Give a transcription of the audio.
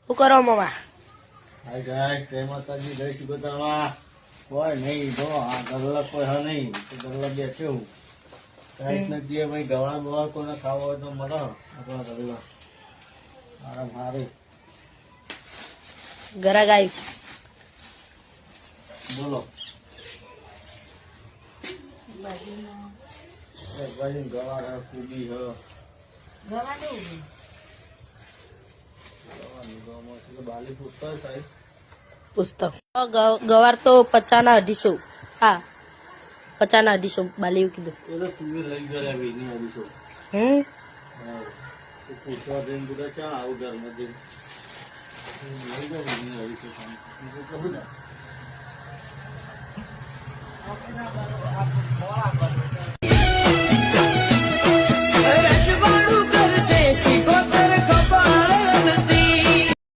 શું કરો મામા? હાય ગાઈસ, જય માતાજી, જય શ્રી ગોતામાં. કોઈ નહીં, જો આ ગરલા કોઈ હા નહીં, તો ગરલા બે કેવું ગાઈસ ને જે ભાઈ ગવાળ બવાળ કોઈને ખાવો હોય તો મળો આપણા ગરલા. આરામ સારું. ઘરા ગાય બોલો ભાઈ ગવાળ હે, કુબી હે, બાલી પૂછતા સાહેબ પુસ્તક ગવાર તો 50 ના 250. હા 50 ના 250 બાલી એવું કીધું. એ તો તું લઈ ગયા વેની આવી છો. હા તો પૂછવા જઈને બધા ક્યાં આવું ઘરમાં જઈને લઈ ગયા વેની આવી છો કામ.